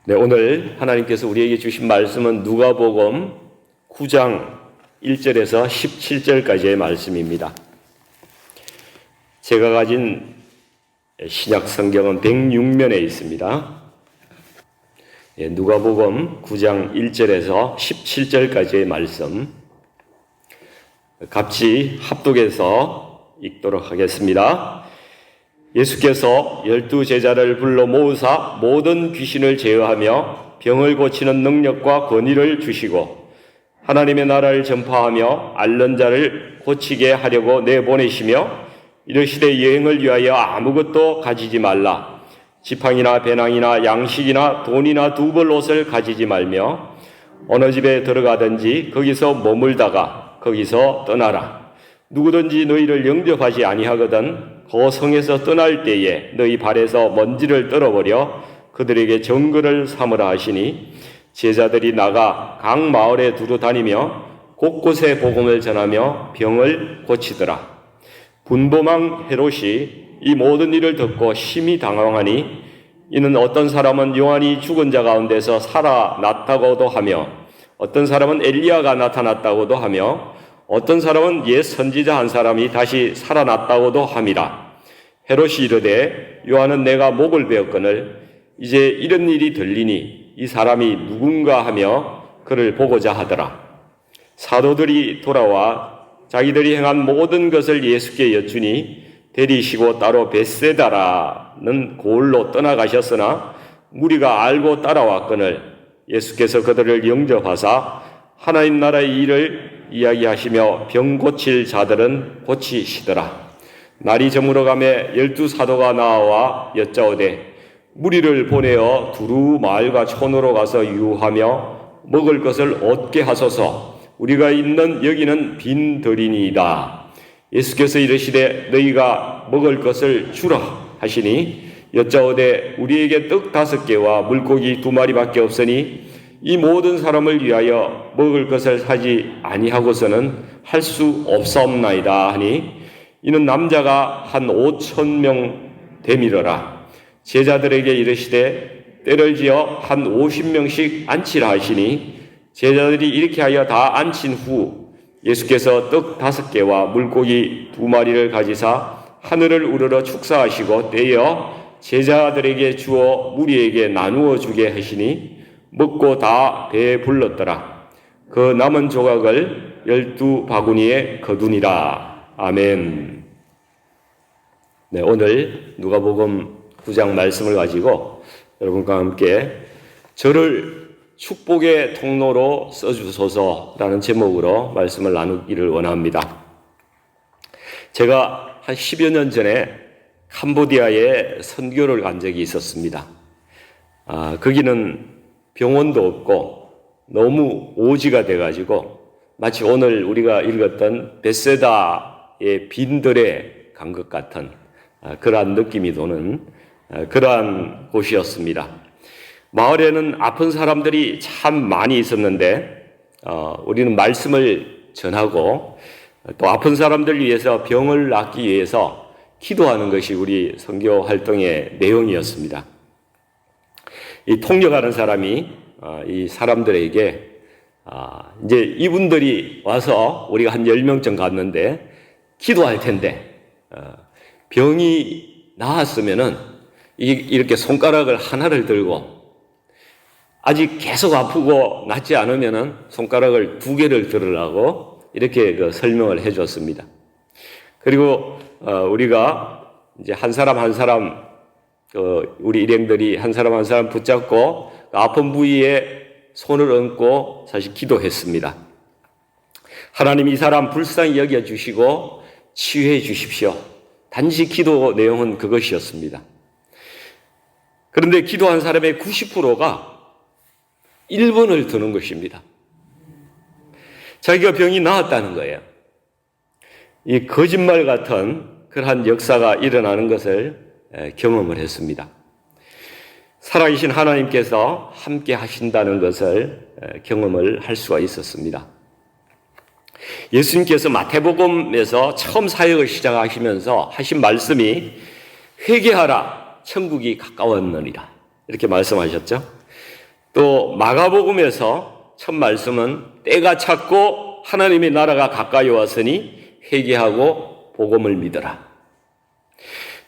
네, 오늘 하나님께서 우리에게 주신 말씀은 누가복음 9장 1절에서 17절까지의 말씀입니다. 제가 가진 신약 성경은 106면에 있습니다. 누가복음 9장 1절에서 17절까지의 말씀 같이 합독해서 읽도록 하겠습니다. 예수께서 12제자를 불러 모으사 모든 귀신을 제어하며 병을 고치는 능력과 권위를 주시고 하나님의 나라를 전파하며 앓는 자를 고치게 하려고 내보내시며 이르시되 여행을 위하여 아무것도 가지지 말라. 지팡이나 배낭이나 양식이나 돈이나 두 벌 옷을 가지지 말며 어느 집에 들어가든지 거기서 머물다가 거기서 떠나라. 누구든지 너희를 영접하지 아니하거든 그 성에서 떠날 때에 너희 발에서 먼지를 떨어버려 그들에게 정거를 삼으라 하시니 제자들이 나가 각 마을에 두루 다니며 곳곳에 복음을 전하며 병을 고치더라. 분봉왕 헤롯이 이 모든 일을 듣고 심히 당황하니 이는 어떤 사람은 요한이 죽은 자 가운데서 살아났다고도 하며 어떤 사람은 엘리야가 나타났다고도 하며 어떤 사람은 옛 선지자 한 사람이 다시 살아났다고도 함이라. 헤롯이 이르되 요한은 내가 목을 베었거늘 이제 이런 일이 들리니 이 사람이 누군가 하며 그를 보고자 하더라. 사도들이 돌아와 자기들이 행한 모든 것을 예수께 여쭈니 데리시고 따로 벳세다라는 고을로 떠나가셨으나 무리가 알고 따라왔거늘 예수께서 그들을 영접하사 하나님 나라의 일을 이야기하시며 병 고칠 자들은 고치시더라. 날이 저물어가매 12사도가 나와 여짜오되 무리를 보내어 두루 마을과 촌으로 가서 유하며 먹을 것을 얻게 하소서. 우리가 있는 여기는 빈 들이니이다. 예수께서 이르시되 너희가 먹을 것을 주라 하시니 여짜오되 우리에게 떡 5개와 물고기 2마리밖에 없으니 이 모든 사람을 위하여 먹을 것을 사지 아니하고서는 할 수 없사옵나이다 하니 이는 남자가 한 5,000명 되밀어라. 제자들에게 이르시되 때를 지어 한 50명씩 앉히라 하시니 제자들이 이렇게 하여 다 앉힌 후 예수께서 떡 5개와 물고기 2마리를 가지사 하늘을 우러러 축사하시고 떼어 제자들에게 주어 무리에게 나누어 주게 하시니 먹고 다 배에 불렀더라. 그 남은 조각을 12바구니에 거두니라. 아멘. 네, 오늘 누가복음 9장 말씀을 가지고 여러분과 함께 저를 축복의 통로로 써주소서라는 제목으로 말씀을 나누기를 원합니다. 제가 한 10여 년 전에 캄보디아에 선교를 간 적이 있었습니다. 거기는 병원도 없고 너무 오지가 돼가지고 마치 오늘 우리가 읽었던 벳세다의 빈들에 간 것 같은 그러한 느낌이 도는 그러한 곳이었습니다. 마을에는 아픈 사람들이 참 많이 있었는데 우리는 말씀을 전하고 또 아픈 사람들을 위해서 병을 낫기 위해서 기도하는 것이 우리 선교 활동의 내용이었습니다. 이 통역하는 사람이 이 사람들에게 이제 이분들이 와서 우리가 한 10명쯤 갔는데 기도할 텐데 병이 나았으면은 이렇게 손가락을 하나를 들고 아직 계속 아프고 낫지 않으면은 손가락을 2개를 들으라고 이렇게 설명을 해줬습니다. 그리고 우리가 이제 한 사람 한 사람 우리 일행들이 한 사람 한 사람 붙잡고 아픈 부위에 손을 얹고 사실 기도했습니다. 하나님 이 사람 불쌍히 여겨주시고 치유해 주십시오. 단지 기도 내용은 그것이었습니다. 그런데 기도한 사람의 90%가 1번을 드는 것입니다. 자기가 병이 나았다는 거예요. 이 거짓말 같은 그러한 역사가 일어나는 것을 경험을 했습니다. 살아계신 하나님께서 함께 하신다는 것을 경험을 할 수가 있었습니다. 예수님께서 마태복음에서 처음 사역을 시작하시면서 하신 말씀이 회개하라 천국이 가까웠느니라 이렇게 말씀하셨죠. 또 마가복음에서 첫 말씀은 때가 찼고 하나님의 나라가 가까이 왔으니 회개하고 복음을 믿어라.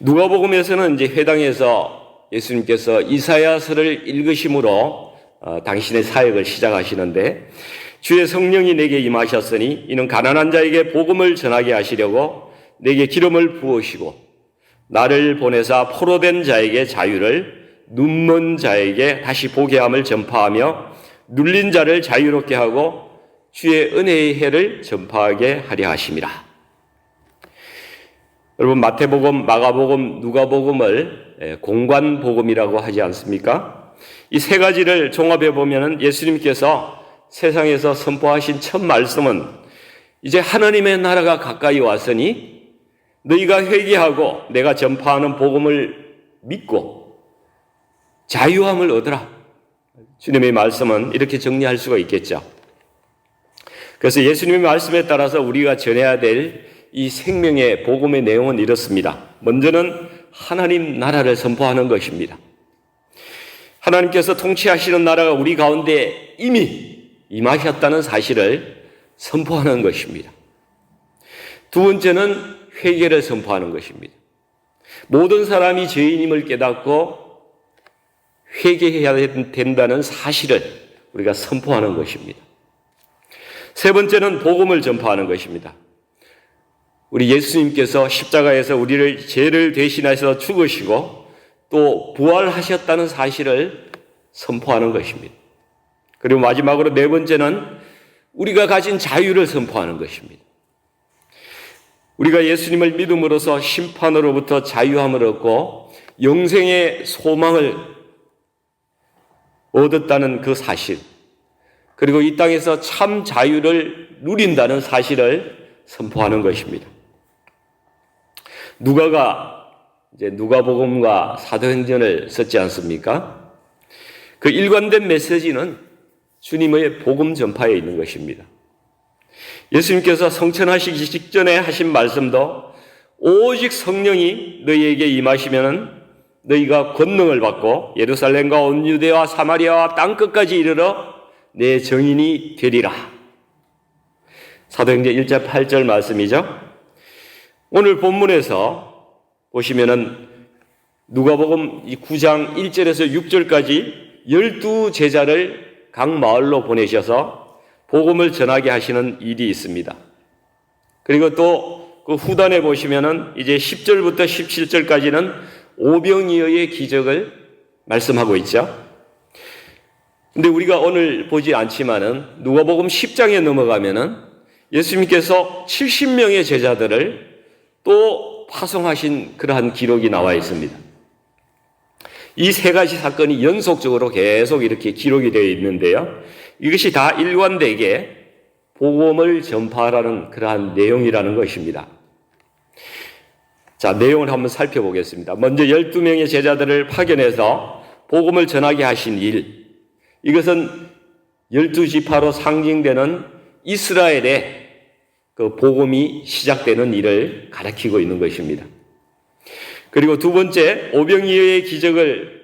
누가복음에서는 이제 회당에서 예수님께서 이사야서를 읽으심으로 당신의 사역을 시작하시는데, 주의 성령이 내게 임하셨으니 이는 가난한 자에게 복음을 전하게 하시려고 내게 기름을 부으시고 나를 보내사 포로된 자에게 자유를, 눈먼 자에게 다시 보게 함을 전파하며 눌린 자를 자유롭게 하고 주의 은혜의 해를 전파하게 하려 하심이라. 여러분, 마태복음, 마가복음, 누가복음을 공관복음이라고 하지 않습니까? 이 세 가지를 종합해 보면 예수님께서 세상에서 선포하신 첫 말씀은 이제 하나님의 나라가 가까이 왔으니 너희가 회개하고 내가 전파하는 복음을 믿고 자유함을 얻으라. 주님의 말씀은 이렇게 정리할 수가 있겠죠. 그래서 예수님의 말씀에 따라서 우리가 전해야 될 이 생명의 복음의 내용은 이렇습니다. 먼저는 하나님 나라를 선포하는 것입니다. 하나님께서 통치하시는 나라가 우리 가운데 이미 임하셨다는 사실을 선포하는 것입니다. 두 번째는 회개를 선포하는 것입니다. 모든 사람이 죄인임을 깨닫고 회개해야 된다는 사실을 우리가 선포하는 것입니다. 세 번째는 복음을 전파하는 것입니다. 우리 예수님께서 십자가에서 우리를 죄를 대신하셔서 죽으시고 또 부활하셨다는 사실을 선포하는 것입니다. 그리고 마지막으로 네 번째는 우리가 가진 자유를 선포하는 것입니다. 우리가 예수님을 믿음으로써 심판으로부터 자유함을 얻고 영생의 소망을 얻었다는 그 사실, 그리고 이 땅에서 참 자유를 누린다는 사실을 선포하는 것입니다. 누가가 이제 누가복음과 사도행전을 썼지 않습니까? 그 일관된 메시지는 주님의 복음 전파에 있는 것입니다. 예수님께서 성천하시기 직전에 하신 말씀도 오직 성령이 너희에게 임하시면 너희가 권능을 받고 예루살렘과 온 유대와 사마리아와 땅끝까지 이르러 내 증인이 되리라. 사도행전 1장 8절 말씀이죠. 오늘 본문에서 보시면은 누가복음 9장 1절에서 6절까지 12제자를 각 마을로 보내셔서 복음을 전하게 하시는 일이 있습니다. 그리고 또 그 후단에 보시면은 이제 10절부터 17절까지는 오병이어의 기적을 말씀하고 있죠. 근데 우리가 오늘 보지 않지만은 누가복음 10장에 넘어가면은 예수님께서 70명의 제자들을 또 파송하신 그러한 기록이 나와 있습니다. 이 세 가지 사건이 연속적으로 계속 이렇게 기록이 되어 있는데요. 이것이 다 일관되게 복음을 전파하라는 그러한 내용이라는 것입니다. 자, 내용을 한번 살펴보겠습니다. 먼저 12명의 제자들을 파견해서 복음을 전하게 하신 일, 이것은 12지파로 상징되는 이스라엘의 그 복음이 시작되는 일을 가리키고 있는 것입니다. 그리고 두 번째, 오병이어의 기적을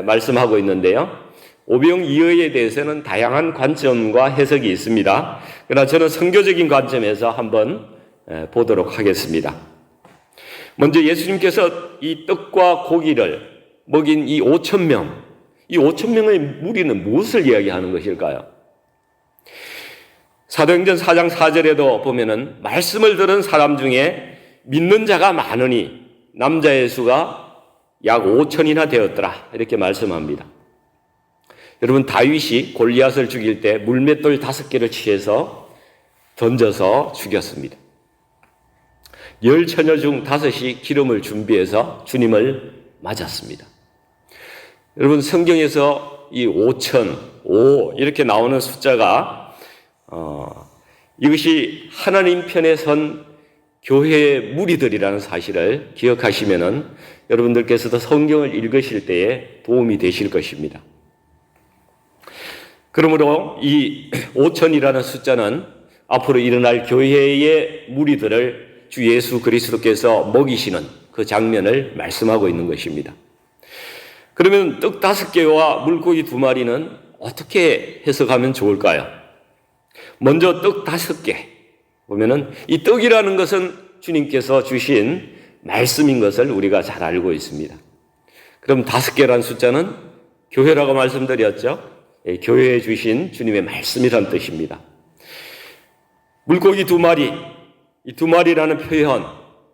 말씀하고 있는데요. 오병이어에 대해서는 다양한 관점과 해석이 있습니다. 그러나 저는 선교적인 관점에서 한번 보도록 하겠습니다. 먼저 예수님께서 이 떡과 고기를 먹인 이 5,000명, 이 5,000명의 무리는 무엇을 이야기하는 것일까요? 사도행전 4장 4절에도 보면은 말씀을 들은 사람 중에 믿는 자가 많으니 남자의 수가 약 5,000이나 되었더라, 이렇게 말씀합니다. 여러분, 다윗이 골리앗을 죽일 때 물맷돌 5개를 취해서 던져서 죽였습니다. 10처녀 중 5이 기름을 준비해서 주님을 맞았습니다. 여러분, 성경에서 이 5,000, 5 이렇게 나오는 숫자가 이것이 하나님 편에 선 교회의 무리들이라는 사실을 기억하시면은 여러분들께서도 성경을 읽으실 때에 도움이 되실 것입니다. 그러므로 이 5,000이라는 숫자는 앞으로 일어날 교회의 무리들을 주 예수 그리스도께서 먹이시는 그 장면을 말씀하고 있는 것입니다. 그러면 떡 5개와 물고기 2마리는 어떻게 해석하면 좋을까요? 먼저 떡 5개 보면은 이 떡이라는 것은 주님께서 주신 말씀인 것을 우리가 잘 알고 있습니다. 그럼 5개라는 숫자는 교회라고 말씀드렸죠? 교회에 주신 주님의 말씀이란 뜻입니다. 물고기 2마리, 이 2마리라는 표현,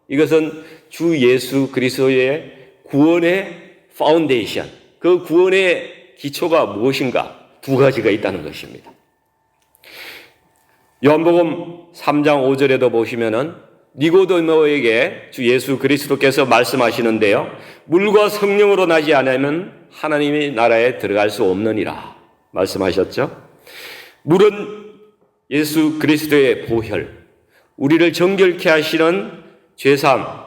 이것은 주 예수 그리스도의 구원의 파운데이션, 그 구원의 기초가 무엇인가? 2가지가 있다는 것입니다. 요한복음 3장 5절에도 보시면은 니고데모에게 주 예수 그리스도께서 말씀하시는데요. 물과 성령으로 나지 않으면 하나님의 나라에 들어갈 수 없느니라 말씀하셨죠. 물은 예수 그리스도의 보혈, 우리를 정결케 하시는 죄사함,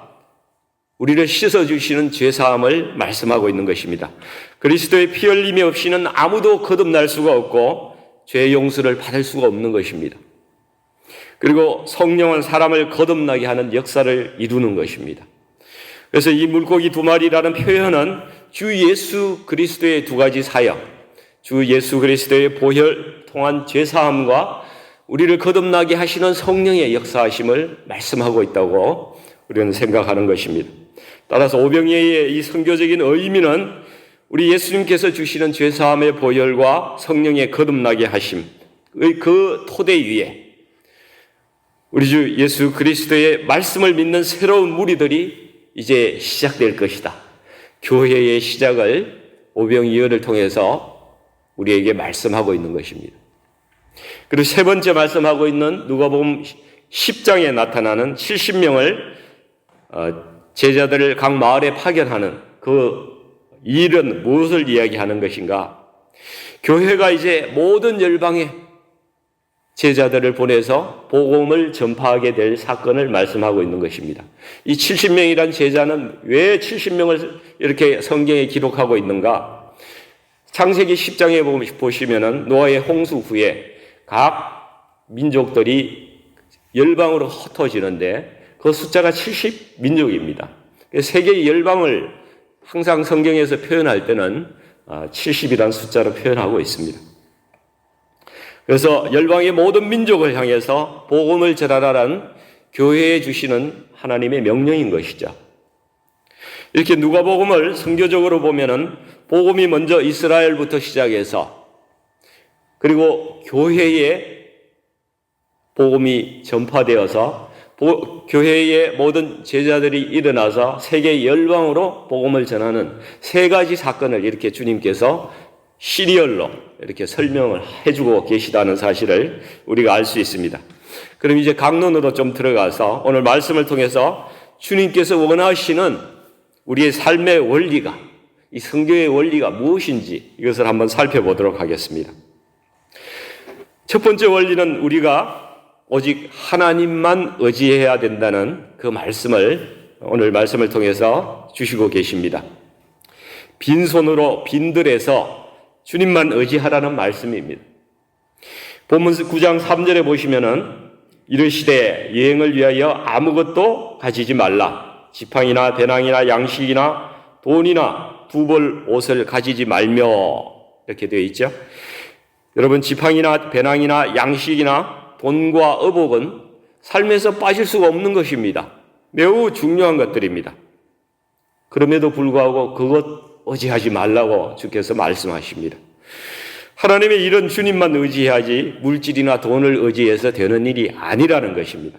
우리를 씻어주시는 죄사함을 말씀하고 있는 것입니다. 그리스도의 피 흘림이 없이는 아무도 거듭날 수가 없고 죄 용서를 받을 수가 없는 것입니다. 그리고 성령은 사람을 거듭나게 하는 역사를 이루는 것입니다. 그래서 이 물고기 2마리라는 표현은 주 예수 그리스도의 2가지 사역, 주 예수 그리스도의 보혈 통한 죄사함과 우리를 거듭나게 하시는 성령의 역사하심을 말씀하고 있다고 우리는 생각하는 것입니다. 따라서 오병이어의 이 선교적인 의미는 우리 예수님께서 주시는 죄사함의 보혈과 성령의 거듭나게 하심, 그 토대 위에 우리 주 예수 그리스도의 말씀을 믿는 새로운 무리들이 이제 시작될 것이다. 교회의 시작을 오병이어를 통해서 우리에게 말씀하고 있는 것입니다. 그리고 3번째 말씀하고 있는 누가복음 10장에 나타나는 70명을 제자들을 각 마을에 파견하는 그 일은 무엇을 이야기하는 것인가? 교회가 이제 모든 열방에 제자들을 보내서 복음을 전파하게 될 사건을 말씀하고 있는 것입니다. 이 70명이란 제자는 왜 70명을 이렇게 성경에 기록하고 있는가? 창세기 10장에 보시면은 노아의 홍수 후에 각 민족들이 열방으로 흩어지는데 그 숫자가 70민족입니다. 세계의 열방을 항상 성경에서 표현할 때는 70이라는 숫자로 표현하고 있습니다. 그래서 열방의 모든 민족을 향해서 복음을 전하라는 교회에 주시는 하나님의 명령인 것이죠. 이렇게 누가복음을 선교적으로 보면은 복음이 먼저 이스라엘부터 시작해서 그리고 교회에 복음이 전파되어서 교회의 모든 제자들이 일어나서 세계 열방으로 복음을 전하는 3가지 사건을 이렇게 주님께서 시리얼로 이렇게 설명을 해주고 계시다는 사실을 우리가 알 수 있습니다. 그럼 이제 강론으로 좀 들어가서 오늘 말씀을 통해서 주님께서 원하시는 우리의 삶의 원리가, 이 선교의 원리가 무엇인지 이것을 한번 살펴보도록 하겠습니다. 첫 번째 원리는 우리가 오직 하나님만 의지해야 된다는 그 말씀을 오늘 말씀을 통해서 주시고 계십니다. 빈손으로 빈들에서 주님만 의지하라는 말씀입니다. 본문 9장 3절에 보시면은 이르시되 여행을 위하여 아무것도 가지지 말라. 지팡이나 배낭이나 양식이나 돈이나 2벌 옷을 가지지 말며 이렇게 되어 있죠. 여러분 지팡이나 배낭이나 양식이나 돈과 의복은 삶에서 빠질 수가 없는 것입니다. 매우 중요한 것들입니다. 그럼에도 불구하고 그것 의지하지 말라고 주께서 말씀하십니다. 하나님의 일은 주님만 의지해야지 물질이나 돈을 의지해서 되는 일이 아니라는 것입니다.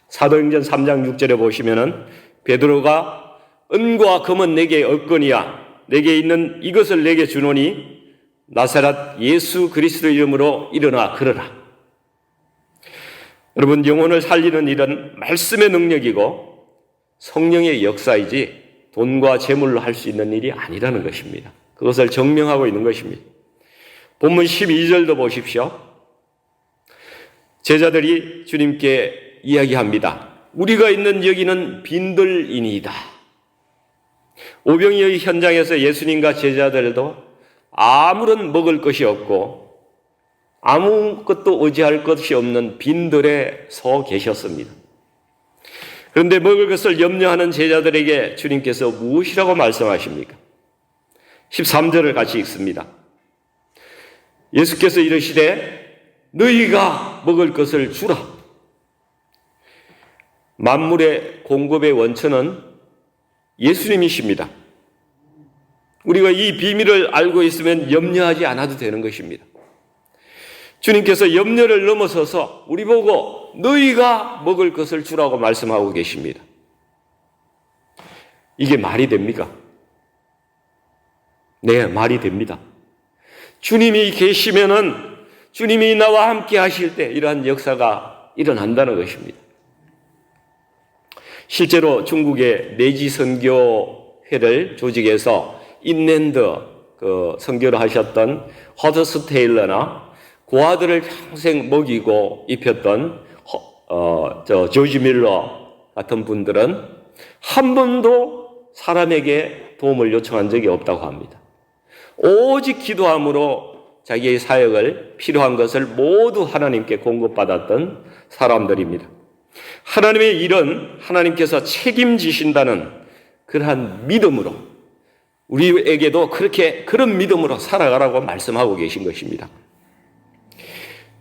사도행전 3장 6절에 보시면은 베드로가 은과 금은 내게 없거니와 내게 있는 이것을 내게 주노니 나사렛 예수 그리스도 이름으로 일어나 걸어라. 여러분 영혼을 살리는 일은 말씀의 능력이고 성령의 역사이지 돈과 재물로 할 수 있는 일이 아니라는 것입니다. 그것을 증명하고 있는 것입니다. 본문 12절도 보십시오. 제자들이 주님께 이야기합니다. 우리가 있는 여기는 빈들이니이다. 오병이어의 현장에서 예수님과 제자들도 아무런 먹을 것이 없고 아무것도 의지할 것이 없는 빈들에 서 계셨습니다. 그런데 먹을 것을 염려하는 제자들에게 주님께서 무엇이라고 말씀하십니까? 13절을 같이 읽습니다. 예수께서 이르시되 너희가 먹을 것을 주라. 만물의 공급의 원천은 예수님이십니다. 우리가 이 비밀을 알고 있으면 염려하지 않아도 되는 것입니다. 주님께서 염려를 넘어서서 우리 보고 너희가 먹을 것을 주라고 말씀하고 계십니다. 이게 말이 됩니까? 네, 말이 됩니다. 주님이 계시면은 주님이 나와 함께 하실 때 이러한 역사가 일어난다는 것입니다. 실제로 중국의 내지 선교회를 조직해서 인랜드 선교를 하셨던 허더스 테일러나 고아들을 평생 먹이고 입혔던 조지 밀러 같은 분들은 한 번도 사람에게 도움을 요청한 적이 없다고 합니다. 오직 기도함으로 자기의 사역을 필요한 것을 모두 하나님께 공급받았던 사람들입니다. 하나님의 일은 하나님께서 책임지신다는 그러한 믿음으로 우리에게도 그런 믿음으로 살아가라고 말씀하고 계신 것입니다.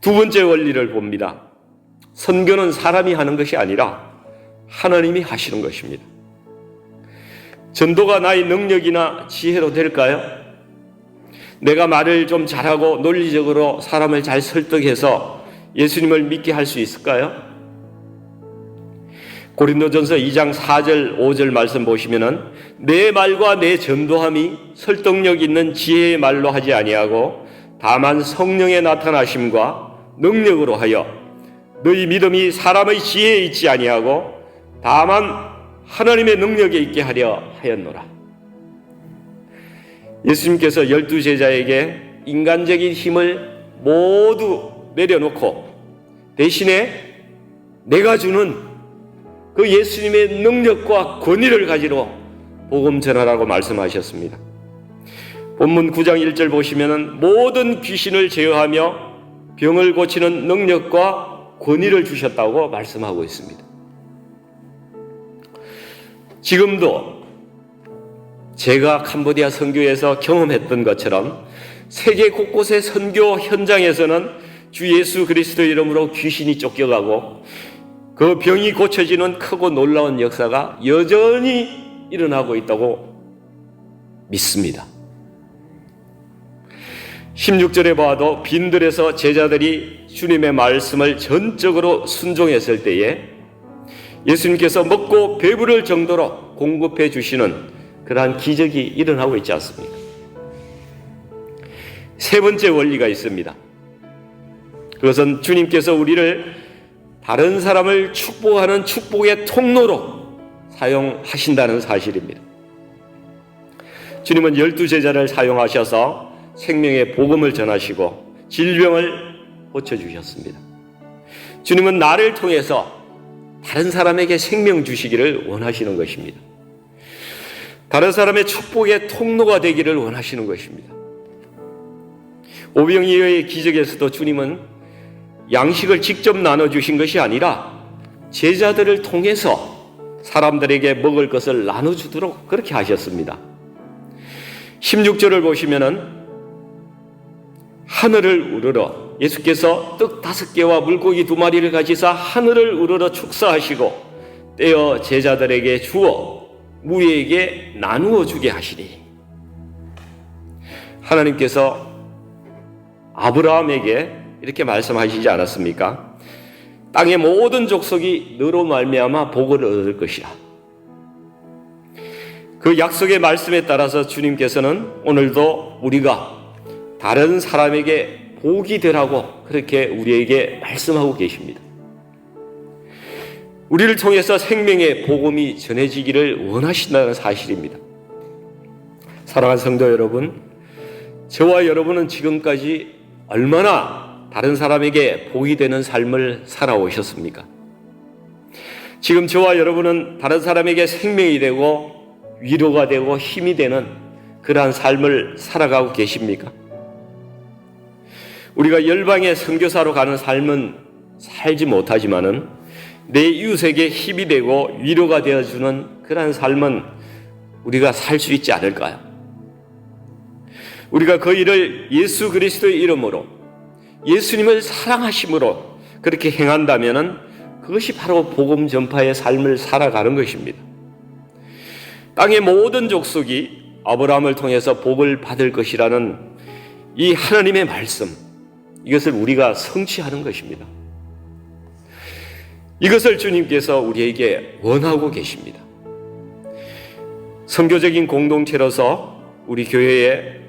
두 번째 원리를 봅니다. 선교는 사람이 하는 것이 아니라 하나님이 하시는 것입니다. 전도가 나의 능력이나 지혜로 될까요? 내가 말을 좀 잘하고 논리적으로 사람을 잘 설득해서 예수님을 믿게 할 수 있을까요? 고린도전서 2장 4절 5절 말씀 보시면은 내 말과 내 전도함이 설득력 있는 지혜의 말로 하지 아니하고 다만 성령의 나타나심과 능력으로 하여 너희 믿음이 사람의 지혜에 있지 아니하고 다만 하나님의 능력에 있게 하려 하였노라. 예수님께서 12제자에게 인간적인 힘을 모두 내려놓고 대신에 내가 주는 그 예수님의 능력과 권위를 가지러 복음 전하라고 말씀하셨습니다. 본문 9장 1절 보시면은 모든 귀신을 제어하며 병을 고치는 능력과 권위를 주셨다고 말씀하고 있습니다. 지금도 제가 캄보디아 선교에서 경험했던 것처럼 세계 곳곳의 선교 현장에서는 주 예수 그리스도의 이름으로 귀신이 쫓겨가고 그 병이 고쳐지는 크고 놀라운 역사가 여전히 일어나고 있다고 믿습니다. 16절에 봐도 빈들에서 제자들이 주님의 말씀을 전적으로 순종했을 때에 예수님께서 먹고 배부를 정도로 공급해 주시는 그러한 기적이 일어나고 있지 않습니까? 세 번째 원리가 있습니다. 그것은 주님께서 우리를 다른 사람을 축복하는 축복의 통로로 사용하신다는 사실입니다. 주님은 12제자를 사용하셔서 생명의 복음을 전하시고 질병을 고쳐주셨습니다. 주님은 나를 통해서 다른 사람에게 생명 주시기를 원하시는 것입니다. 다른 사람의 축복의 통로가 되기를 원하시는 것입니다. 오병이어의 기적에서도 주님은 양식을 직접 나눠주신 것이 아니라 제자들을 통해서 사람들에게 먹을 것을 나눠주도록 그렇게 하셨습니다. 16절을 보시면은 하늘을 우러러 예수께서 떡 5개와 물고기 2마리를 가지사 하늘을 우러러 축사하시고 떼어 제자들에게 주어 무리에게 나누어 주게 하시니 하나님께서 아브라함에게 이렇게 말씀하시지 않았습니까? 땅의 모든 족속이 너로 말미암아 복을 얻을 것이라. 그 약속의 말씀에 따라서 주님께서는 오늘도 우리가 다른 사람에게 복이 되라고 그렇게 우리에게 말씀하고 계십니다. 우리를 통해서 생명의 복음이 전해지기를 원하신다는 사실입니다. 사랑하는 성도 여러분, 저와 여러분은 지금까지 얼마나 다른 사람에게 복이 되는 삶을 살아오셨습니까? 지금 저와 여러분은 다른 사람에게 생명이 되고 위로가 되고 힘이 되는 그러한 삶을 살아가고 계십니까? 우리가 열방의 선교사로 가는 삶은 살지 못하지만은 내 이웃에게 힘이 되고 위로가 되어주는 그러한 삶은 우리가 살 수 있지 않을까요? 우리가 그 일을 예수 그리스도의 이름으로, 예수님을 사랑하심으로 그렇게 행한다면 그것이 바로 복음 전파의 삶을 살아가는 것입니다. 땅의 모든 족속이 아브라함을 통해서 복을 받을 것이라는 이 하나님의 말씀, 이것을 우리가 성취하는 것입니다. 이것을 주님께서 우리에게 원하고 계십니다. 선교적인 공동체로서 우리 교회의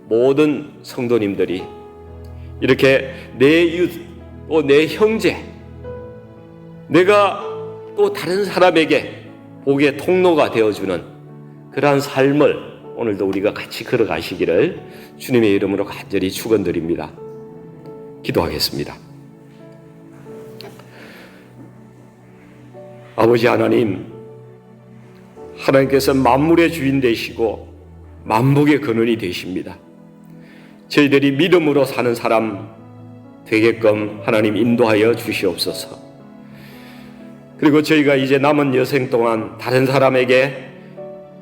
모든 성도님들이 이렇게 내 이웃, 또 내 형제, 내가 또 다른 사람에게 복의 통로가 되어주는 그러한 삶을 오늘도 우리가 같이 걸어가시기를 주님의 이름으로 간절히 축원드립니다. 기도하겠습니다. 아버지 하나님, 하나님께서 만물의 주인 되시고 만복의 근원이 되십니다. 저희들이 믿음으로 사는 사람 되게끔 하나님 인도하여 주시옵소서. 그리고 저희가 이제 남은 여생 동안 다른 사람에게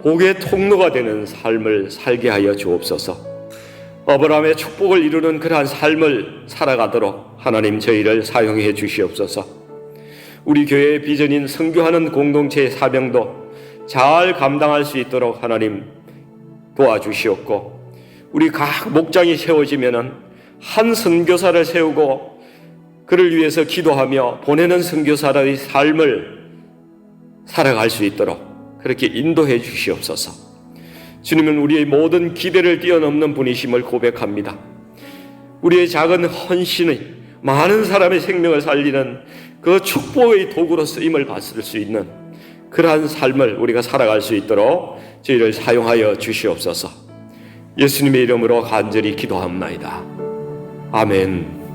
복의 통로가 되는 삶을 살게 하여 주옵소서. 아브라함의 축복을 이루는 그러한 삶을 살아가도록 하나님 저희를 사용해 주시옵소서. 우리 교회의 비전인 선교하는 공동체의 사명도 잘 감당할 수 있도록 하나님 도와주시옵고, 우리 각 목장이 세워지면은 한 선교사를 세우고 그를 위해서 기도하며 보내는 선교사의 삶을 살아갈 수 있도록 그렇게 인도해 주시옵소서. 주님은 우리의 모든 기대를 뛰어넘는 분이심을 고백합니다. 우리의 작은 헌신이 많은 사람의 생명을 살리는 그 축복의 도구로 쓰임을 받을 수 있는 그러한 삶을 우리가 살아갈 수 있도록 저희를 사용하여 주시옵소서. 예수님의 이름으로 간절히 기도합나이다. 아멘.